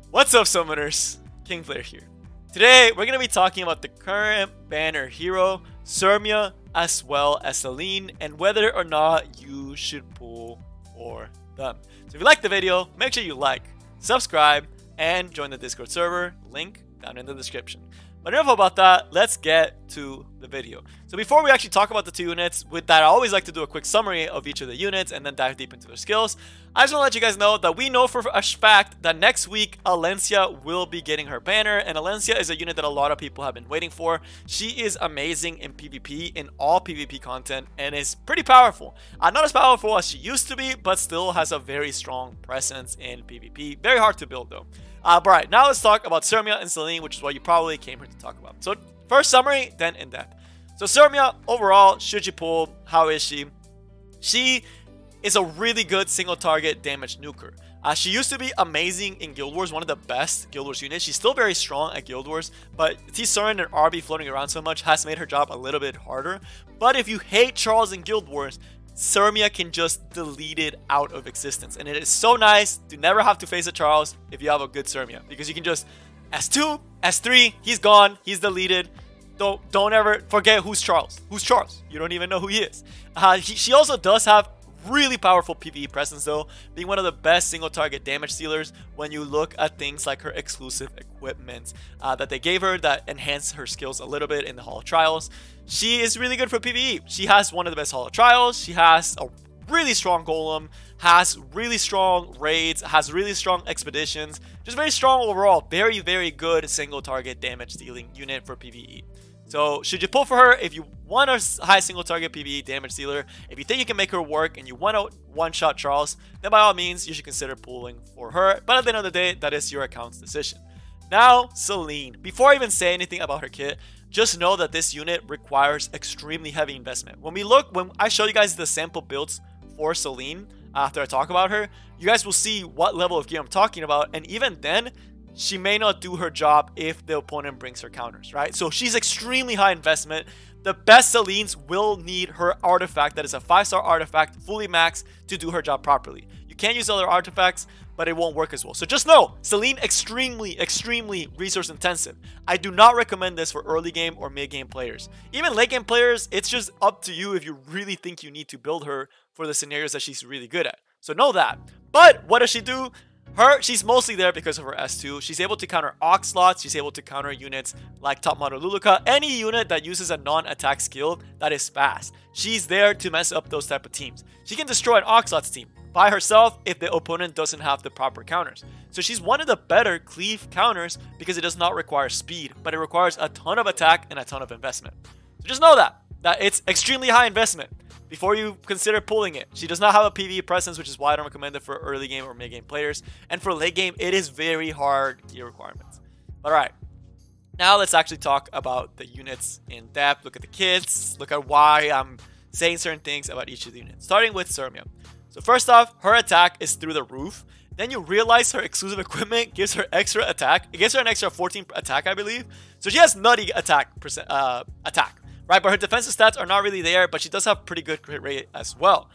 What's up, summoners? Kingplayer here. Today we're gonna be talking about the current banner hero Cermia as well as Celine and whether or not you should pull for them. So if you like the video, make sure you like, subscribe, and join the Discord server. Link down in the description. But enough about that, let's get to the video. So before we actually talk about the two units, with that I always like to do a quick summary of each of the units and then dive deep into their skills. I just want to let you guys know that we know for a fact that next week Alencia will be getting her banner, and Alencia is a unit that a lot of people have been waiting for. She is amazing in PvP, in all PvP content, and is pretty powerful. Not as powerful as she used to be, but still has a very strong presence in PvP. Very hard to build though. But right, now let's talk about Cermia and Celine, which is what you probably came here to talk about. So first summary, then in depth. So Cermia, overall, should you pull? How is she? She is a really good single target damage nuker. She used to be amazing in Guild Wars, one of the best Guild Wars units. She's still very strong at Guild Wars, but T-Surin and RB floating around so much has made her job a little bit harder. But if you hate Charles in Guild Wars, Cermia can just delete it out of existence, and it is so nice to never have to face a Charles if you have a good Cermia, because you can just S2, S3, he's gone, he's deleted. Don't ever forget who's Charles. Who's Charles? You don't even know who he is. She also does have really powerful PvE presence though, being one of the best single target damage dealers when you look at things like her exclusive equipment that they gave her that enhance her skills a little bit in the Hall of Trials. She is really good for PvE. She has one of the best Hall of Trials. She has a really strong golem, has really strong raids, has really strong expeditions, just very strong overall. Very, very good single target damage dealing unit for PvE. So should you pull for her if you want a high single target PvE damage dealer? If you think you can make her work and you want to one-shot Charles, then by all means you should consider pulling for her. But at the end of the day, that is your account's decision. Now, Celine. Before I even say anything about her kit, just know that this unit requires extremely heavy investment. When I show you guys the sample builds for Celine after I talk about her, you guys will see what level of gear I'm talking about, and even then, she may not do her job if the opponent brings her counters, right? So she's extremely high investment. The best Celines will need her artifact that is a 5-star artifact, fully maxed, to do her job properly. You can't use other artifacts, but it won't work as well. So just know, Celine extremely, extremely resource intensive. I do not recommend this for early game or mid game players. Even late game players, it's just up to you if you really think you need to build her for the scenarios that she's really good at. So know that. But what does she do? She's mostly there because of her S2. She's able to counter Ox slots. She's able to counter units like top model luluca. Any unit that uses a non-attack skill that is fast. She's there to mess up those type of teams. She can destroy an Ox slots team by herself if the opponent doesn't have the proper counters. So she's one of the better cleave counters because it does not require speed, but it requires a ton of attack and a ton of investment. So just know that it's extremely high investment before you consider pulling it. She does not have a PvE presence, which is why I don't recommend it for early game or mid game players. And for late game, it is very hard gear requirements. Alright, now let's actually talk about the units in depth. Look at the kits, look at why I'm saying certain things about each of the units. Starting with Cermia. So first off, her attack is through the roof. Then you realize her exclusive equipment gives her extra attack. It gives her an extra 14 attack, I believe. So she has nutty attack, right? But her defensive stats are not really there, but she does have pretty good crit rate as well.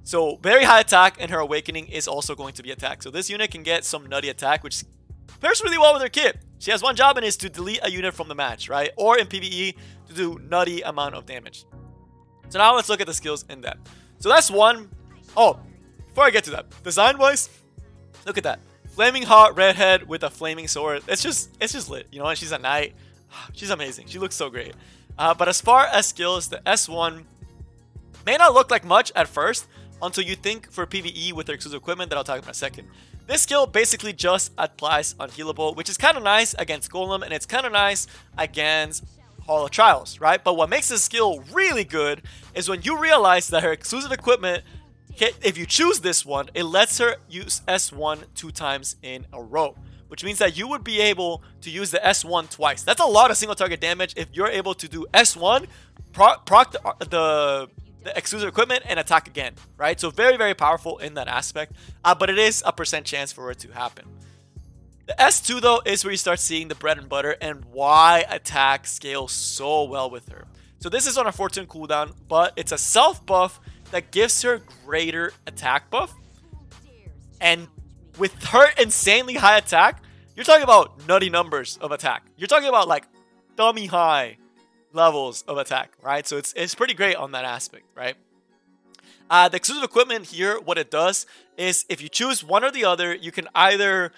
So very high attack, and her awakening is also going to be attack. So this unit can get some nutty attack, which pairs really well with her kit. She has one job, and is to delete a unit from the match, right? Or in PvE to do nutty amount of damage. So now let's look at the skills in depth. So that's one. Oh, before I get to that, design wise, look at that. Flaming hot redhead with a flaming sword. It's just lit, you know, and she's a knight. She's amazing. She looks so great. But as far as skills, the S1 may not look like much at first until you think for PvE with her exclusive equipment that I'll talk about in a second. This skill basically just applies on healable, which is kind of nice against Golem, and it's kind of nice against Hall of Trials, right? But what makes this skill really good is when you realize that her exclusive equipment, if you choose this one, it lets her use S1 2 times in a row, which means that you would be able to use the S1 twice. That's a lot of single target damage if you're able to do S1, proc the exclusive equipment, and attack again, right? So very, very powerful in that aspect, but it is a % chance for it to happen. The S2 though is where you start seeing the bread and butter and why attack scales so well with her. So this is on a Fortune cooldown, but it's a self buff that gives her greater attack buff, and with her insanely high attack, you're talking about nutty numbers of attack. You're talking about like dummy high levels of attack, right? So it's pretty great on that aspect, right? The exclusive equipment here, what it does is if you choose one or the other, you can either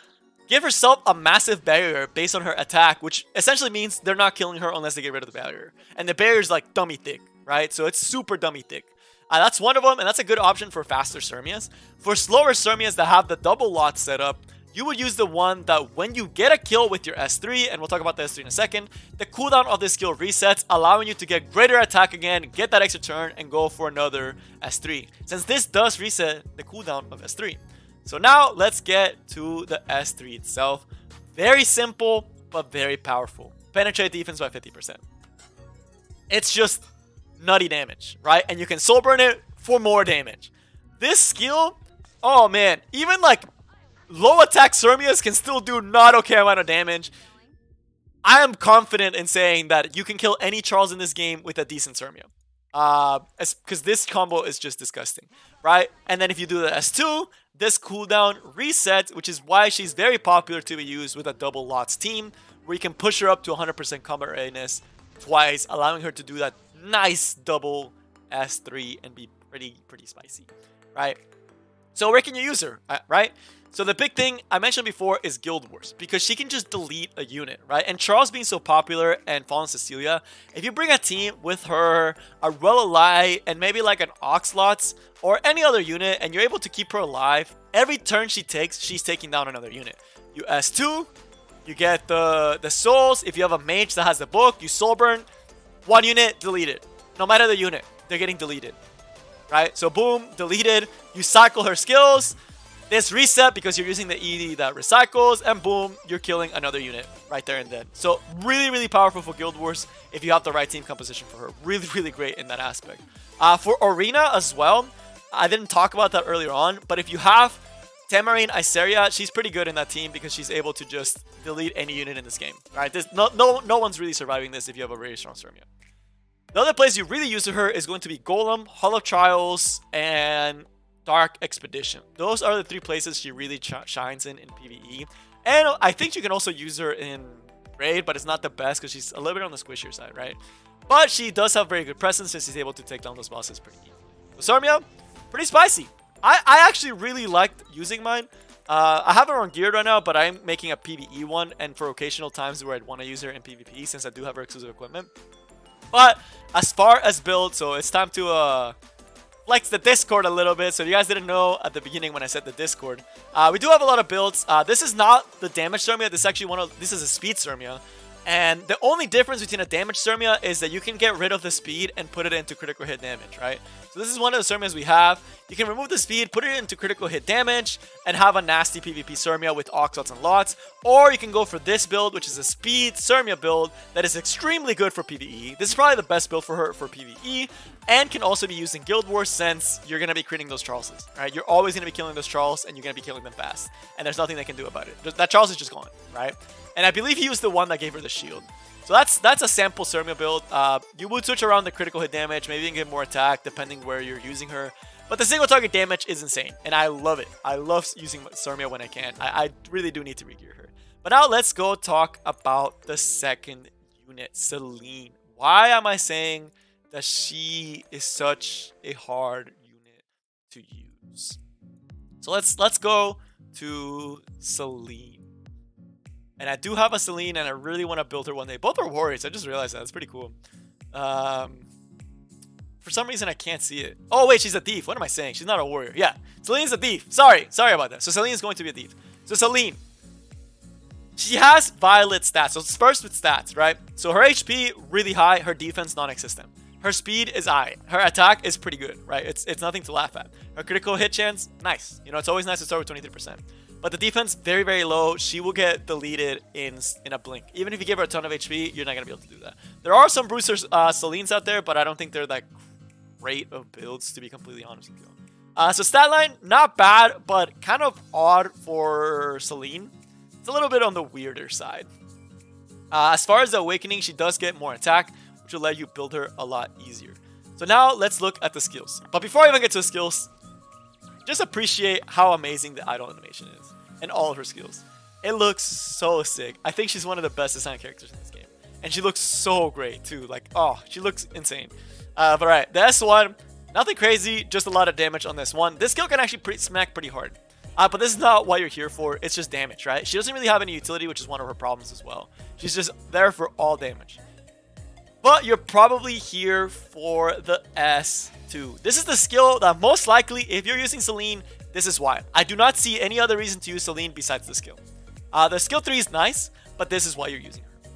give herself a massive barrier based on her attack, which essentially means they're not killing her unless they get rid of the barrier. And the barrier is like dummy thick, right? So it's super dummy thick. That's one of them, and that's a good option for faster Cermias. For slower Cermias that have the double lot set up, you would use the one that when you get a kill with your S3, and we'll talk about the S3 in a second, the cooldown of this skill resets, allowing you to get greater attack again, get that extra turn, and go for another S3. Since this does reset the cooldown of S3. So now let's get to the S3 itself. Very simple, but very powerful. Penetrate defense by 50%. It's just nutty damage, right? And you can soul burn it for more damage. This skill, oh man, even like low attack Cermias can still do not okay amount of damage. I am confident in saying that you can kill any Charles in this game with a decent Cermia. Because this combo is just disgusting, right? And then if you do the S2, this cooldown resets, which is why she's very popular to be used with a double lots team, where you can push her up to 100% combat readiness twice, allowing her to do that nice double S3 and be pretty spicy, right? So where can you use her, right? So the big thing I mentioned before is Guild Wars, because she can just delete a unit, right? And Charles being so popular and Fallen Cecilia, if you bring a team with her, a Relali, and maybe like an Oxlots or any other unit, and you're able to keep her alive, every turn she takes, she's taking down another unit. You S2, you get the souls. If you have a mage that has the book, you soul burn, one unit, deleted. No matter the unit, they're getting deleted, right? So boom, deleted. You cycle her skills. This reset because you're using the ED that recycles, and boom, you're killing another unit right there and then. So really powerful for Guild Wars if you have the right team composition for her. Really great in that aspect. For Arena as well, I didn't talk about that earlier on, but if you have Tamarine Iseria, she's pretty good in that team because she's able to just delete any unit in this game, right? No one's really surviving this if you have a really strong Cermia. The other place you really use her is going to be Golem, Hall of Trials, and Dark Expedition. Those are the three places she really shines in PvE. And I think you can also use her in Raid, but it's not the best because she's a little bit on the squishier side, right? But she does have very good presence since she's able to take down those bosses pretty easily. So Cermia, pretty spicy. I actually really liked using mine. I have her on geared right now, but I'm making a PvE one, and for occasional times where I'd want to use her in PvP since I do have her exclusive equipment. But as far as build, so it's time to flex the Discord a little bit. So if you guys didn't know at the beginning when I said the Discord, we do have a lot of builds. This is not the damage Cermia. This is actually this is a speed Cermia. And the only difference between a damage Cermia is that you can get rid of the speed and put it into critical hit damage, right? So this is one of the Cermias we have. You can remove the speed, put it into critical hit damage, and have a nasty PvP Cermia with Oxlots and Lots. Or you can go for this build, which is a speed Cermia build that is extremely good for PvE. This is probably the best build for her for PvE, and can also be used in Guild Wars since you're going to be creating those Charleses, right? You're always going to be killing those Charles, and you're going to be killing them fast. And there's nothing they can do about it. That Charles is just gone, right? And I believe he was the one that gave her the shield. So that's a sample Cermia build. You would switch around the critical hit damage, maybe you can get more attack depending where you're using her. But the single target damage is insane, and I love it. I love using Cermia when I can. I really do need to regear her. But now let's go talk about the second unit, Celine. Why am I saying that she is such a hard unit to use? So let's go to Celine. And I do have a Celine, and I really want to build her one day. Both are warriors. I just realized that. That's pretty cool. For some reason, I can't see it. Oh, wait. She's a thief. What am I saying? She's not a warrior. Yeah. Celine's a thief. Sorry about that. So Celine is going to be a thief. So Celine. She has violet stats. So it's first with stats, right? So her HP, really high. Her defense, non-existent. Her speed is high. Her attack is pretty good, right? It's nothing to laugh at. Her critical hit chance, nice. You know, it's always nice to start with 23%. But the defense, very low. She will get deleted in a blink. Even if you give her a ton of HP, you're not going to be able to do that. There are some Bruiser Celines out there, but I don't think they're that great of builds, to be completely honest with you. So stat line, not bad, but kind of odd for Celine. It's a little bit on the weirder side. As far as the Awakening, she does get more attack, which will let you build her a lot easier. So now let's look at the skills. But before I even get to the skills, just appreciate how amazing the idle animation is and all of her skills. It looks so sick. I think she's one of the best designed characters in this game. And she looks so great too. Like, oh, she looks insane. But alright, the S1, nothing crazy, just a lot of damage on this one. This skill can actually smack pretty hard. But this is not what you're here for. It's just damage, right? She doesn't really have any utility, which is one of her problems as well. She's just there for all damage. But you're probably here for the S2. This is the skill that most likely, if you're using Celine, this is why. I do not see any other reason to use Celine besides the skill. The skill 3 is nice, but this is why you're using her.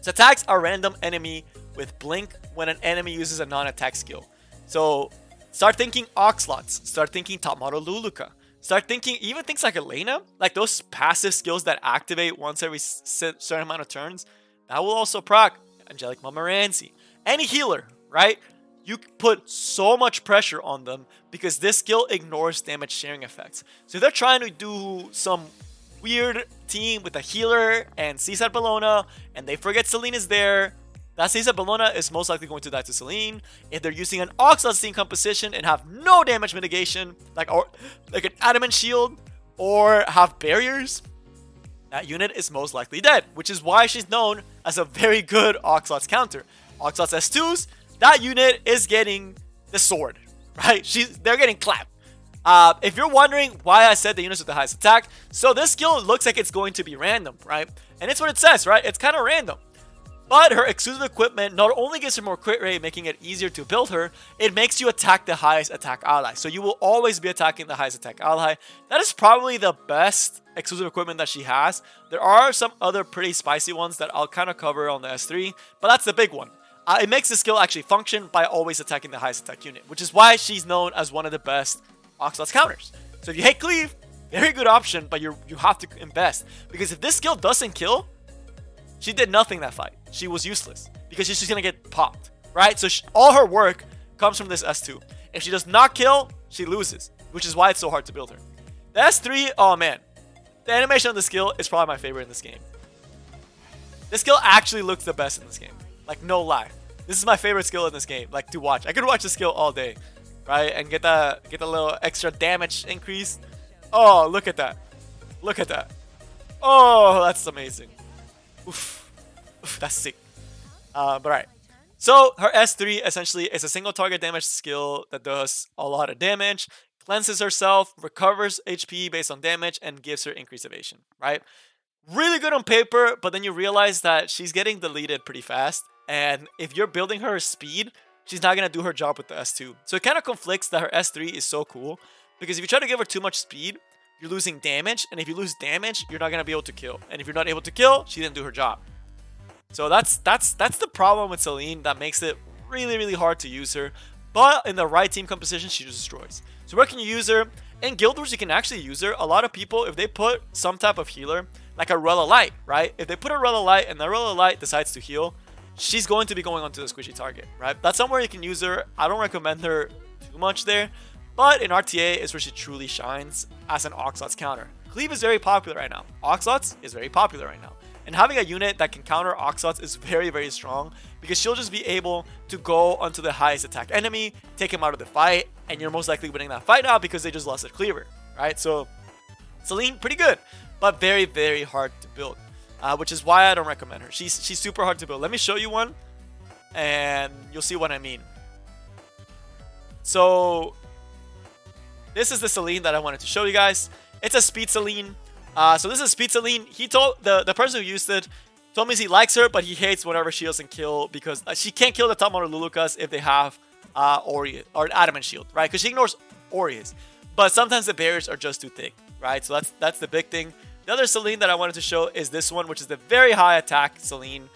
So attacks a random enemy with blink when an enemy uses a non-attack skill. So start thinking Oxlots. Start thinking top model Luluca. Start thinking even things like Elena, like those passive skills that activate once every certain amount of turns. That will also proc Angelic Montmorency. Any healer, right? You put so much pressure on them because this skill ignores damage sharing effects. So if they're trying to do some weird team with a healer and Cesar Bellona and they forget Celine is there, that Cesar Bellona is most likely going to die to Celine. If they're using an Oxlot team composition and have no damage mitigation, like an adamant shield or have barriers, that unit is most likely dead, which is why she's known as a very good Oxlot's counter. Oxlot's S2s, that unit is getting the sword, right? They're getting clapped. If you're wondering why I said the units with the highest attack, so this skill looks like it's going to be random, right? And it's what it says, right? It's kind of random. But her exclusive equipment not only gives her more crit rate, making it easier to build her, it makes you attack the highest attack ally. So you will always be attacking the highest attack ally. That is probably the best exclusive equipment that she has. There are some other pretty spicy ones that I'll kind of cover on the S3, but that's the big one. It makes the skill actually function by always attacking the highest attack unit, which is why she's known as one of the best Oxlot's counters. So if you hate cleave, very good option, but you have to invest. Because if this skill doesn't kill, she did nothing that fight. She was useless because she's just going to get popped, right? So all her work comes from this S2. If she does not kill, she loses, which is why it's so hard to build her. The S3, oh man. The animation of the skill is probably my favorite in this game. This skill actually looks the best in this game. Like, no lie. This is my favorite skill in this game, like, to watch. I could watch the skill all day, right? And get the little extra damage increase. Oh, look at that. Look at that. Oh, that's amazing. Oof. Oof, that's sick. But alright. So her S3 essentially is a single target damage skill that does a lot of damage, cleanses herself, recovers HP based on damage, and gives her increased evasion, right? Really good on paper, but then you realize that she's getting deleted pretty fast. And if you're building her speed, she's not going to do her job with the S2. So it kind of conflicts that her S3 is so cool, because if you try to give her too much speed, you're losing damage, and if you lose damage, you're not going to be able to kill. And if you're not able to kill, she didn't do her job. So that's the problem with Celine that makes it really, really hard to use her. But in the right team composition, she just destroys. So where can you use her? In Guild Wars, you can actually use her. A lot of people, if they put some type of healer, like a Rella Light, right? If they put a Rella Light and the Rella Light decides to heal, she's going to be going onto the squishy target, right? That's somewhere you can use her. I don't recommend her too much there. But in RTA is where she truly shines as an Oxlot's counter. Cleave is very popular right now. Oxlot's is very popular right now. And having a unit that can counter Oxlot's is very, very strong, because she'll just be able to go onto the highest attack enemy, take him out of the fight, and you're most likely winning that fight now because they just lost a cleaver, right? So Celine, pretty good, but very, very hard to build, which is why I don't recommend her. She's super hard to build. Let me show you one, and you'll see what I mean. So this is the Celine that I wanted to show you guys. It's a speed Celine. So this is speed Celine. He told the person who used it told me he likes her, but he hates whenever she doesn't kill, because she can't kill the top model Lulucas if they have Ori or an adamant shield, right? Because she ignores Ori's, but sometimes the barriers are just too thick, right? So that's the big thing. The other Celine that I wanted to show is this one, which is the very high attack Celine.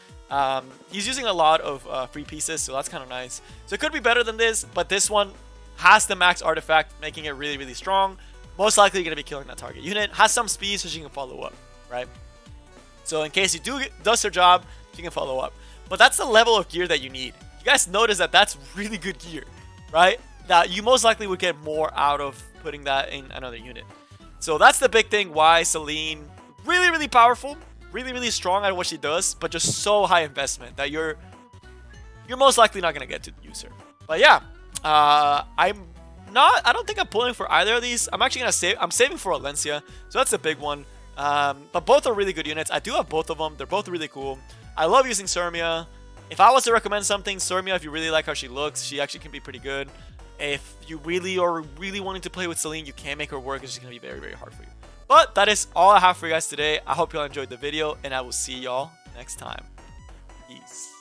He's using a lot of free pieces, so that's kind of nice. So it could be better than this, but this one has the max artifact, making it really, really strong. Most likely going to be killing that target unit. Has some speed so she can follow up, right? So in case you does her job, she can follow up. But that's the level of gear that you need. You guys notice that that's really good gear, right? That you most likely would get more out of putting that in another unit. So that's the big thing why Celine, really, really powerful, really, really strong at what she does, but just so high investment that you're most likely not going to get to use her. But yeah, I don't think I'm pulling for either of these. I'm actually going to save. I'm saving for Valencia. So that's a big one. But both are really good units. I do have both of them. They're both really cool. I love using Cermia. If I was to recommend something, Cermia, if you really like how she looks, she actually can be pretty good. If you really are really wanting to play with Celine, you can't make her work. It's just going to be very, very hard for you. But that is all I have for you guys today. I hope you all enjoyed the video, and I will see y'all next time. Peace.